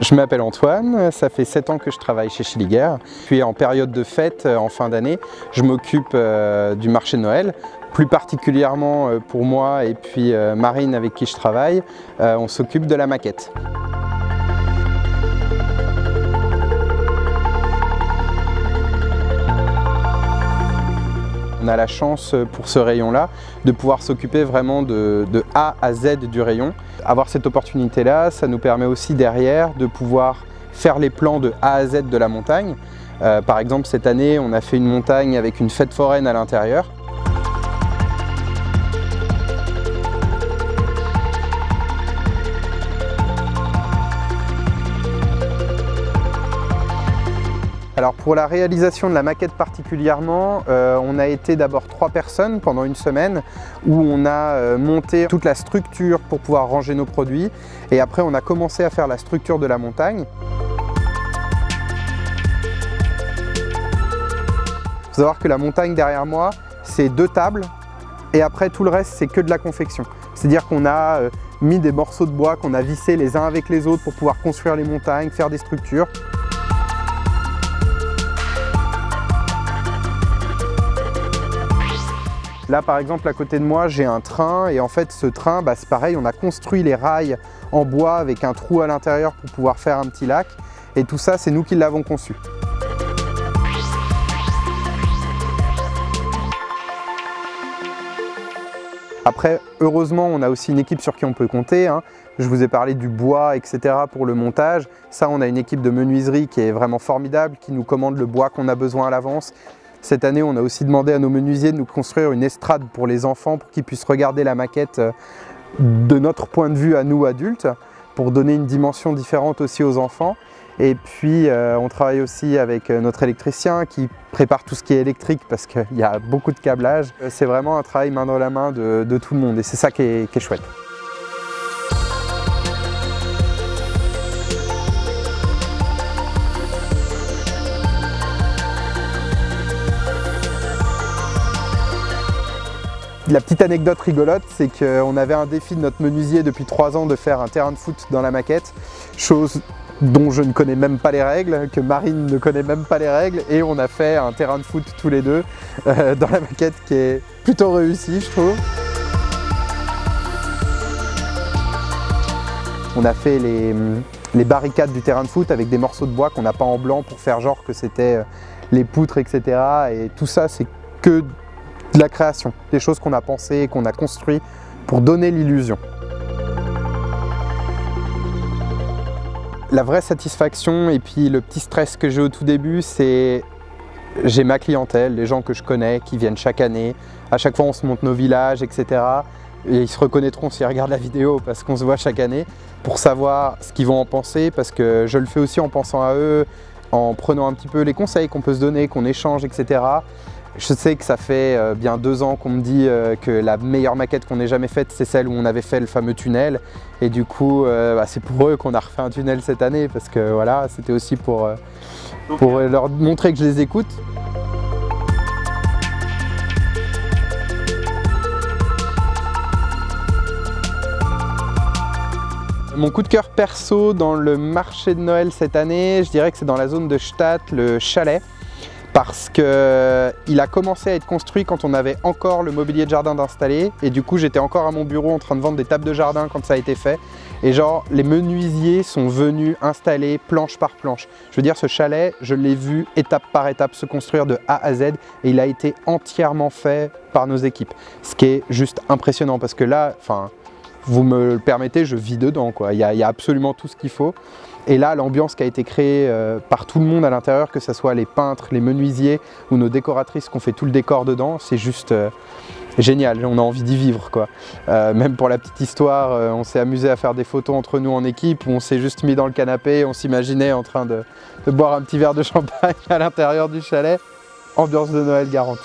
Je m'appelle Antoine, ça fait 7 ans que je travaille chez Schilliger. Puis en période de fête, en fin d'année, je m'occupe du marché de Noël. Plus particulièrement pour moi et puis Marine avec qui je travaille, on s'occupe de la maquette. On a la chance pour ce rayon-là de pouvoir s'occuper vraiment de A à Z du rayon. Avoir cette opportunité-là, ça nous permet aussi derrière de pouvoir faire les plans de A à Z de la montagne. Par exemple, cette année, on a fait une montagne avec une fête foraine à l'intérieur. Alors pour la réalisation de la maquette particulièrement, on a été d'abord 3 personnes pendant une semaine où on a monté toute la structure pour pouvoir ranger nos produits et après on a commencé à faire la structure de la montagne. Il faut savoir que la montagne derrière moi, c'est 2 tables et après tout le reste c'est que de la confection. C'est-à-dire qu'on a mis des morceaux de bois qu'on a vissés les uns avec les autres pour pouvoir construire les montagnes, faire des structures. Là par exemple à côté de moi j'ai un train et en fait ce train c'est pareil, on a construit les rails en bois avec un trou à l'intérieur pour pouvoir faire un petit lac et tout ça c'est nous qui l'avons conçu. Après heureusement on a aussi une équipe sur qui on peut compter, hein. Je vous ai parlé du bois etc. pour le montage, ça on a une équipe de menuiserie qui est vraiment formidable, qui nous commande le bois qu'on a besoin à l'avance. Cette année, on a aussi demandé à nos menuisiers de nous construire une estrade pour les enfants pour qu'ils puissent regarder la maquette de notre point de vue à nous adultes pour donner une dimension différente aussi aux enfants. Et puis, on travaille aussi avec notre électricien qui prépare tout ce qui est électrique parce qu'il y a beaucoup de câblage. C'est vraiment un travail main dans la main de tout le monde et c'est ça qui est chouette. La petite anecdote rigolote, c'est qu'on avait un défi de notre menuisier depuis 3 ans de faire un terrain de foot dans la maquette, chose dont je ne connais même pas les règles, que Marine ne connaît même pas les règles, et on a fait un terrain de foot tous les deux dans la maquette qui est plutôt réussi, je trouve. On a fait les barricades du terrain de foot avec des morceaux de bois qu'on n'a pas en blanc pour faire genre que c'était les poutres, etc. Et tout ça, c'est que de la création, des choses qu'on a pensées et qu'on a construites pour donner l'illusion. La vraie satisfaction et puis le petit stress que j'ai au tout début, c'est j'ai ma clientèle, les gens que je connais qui viennent chaque année. À chaque fois on se montre nos villages, etc. Et ils se reconnaîtront s'ils regardent la vidéo parce qu'on se voit chaque année pour savoir ce qu'ils vont en penser parce que je le fais aussi en pensant à eux, en prenant un petit peu les conseils qu'on peut se donner, qu'on échange, etc. Je sais que ça fait bien 2 ans qu'on me dit que la meilleure maquette qu'on ait jamais faite, c'est celle où on avait fait le fameux tunnel. Et du coup, c'est pour eux qu'on a refait un tunnel cette année, parce que voilà, c'était aussi pour leur montrer que je les écoute. Mon coup de cœur perso dans le marché de Noël cette année, je dirais que c'est dans la zone de Stade, le chalet. Parce qu'il a commencé à être construit quand on avait encore le mobilier de jardin d'installer et du coup j'étais encore à mon bureau en train de vendre des tables de jardin quand ça a été fait et genre les menuisiers sont venus installer planche par planche. Je veux dire ce chalet, je l'ai vu étape par étape se construire de A à Z et il a été entièrement fait par nos équipes. Ce qui est juste impressionnant parce que là, enfin, vous me le permettez, je vis dedans quoi. Il y a absolument tout ce qu'il faut. Et là, l'ambiance qui a été créée par tout le monde à l'intérieur, que ce soit les peintres, les menuisiers ou nos décoratrices qui ont fait tout le décor dedans, c'est juste génial, on a envie d'y vivre quoi. Même pour la petite histoire, on s'est amusé à faire des photos entre nous en équipe où on s'est juste mis dans le canapé, on s'imaginait en train de boire un petit verre de champagne à l'intérieur du chalet. Ambiance de Noël garantie.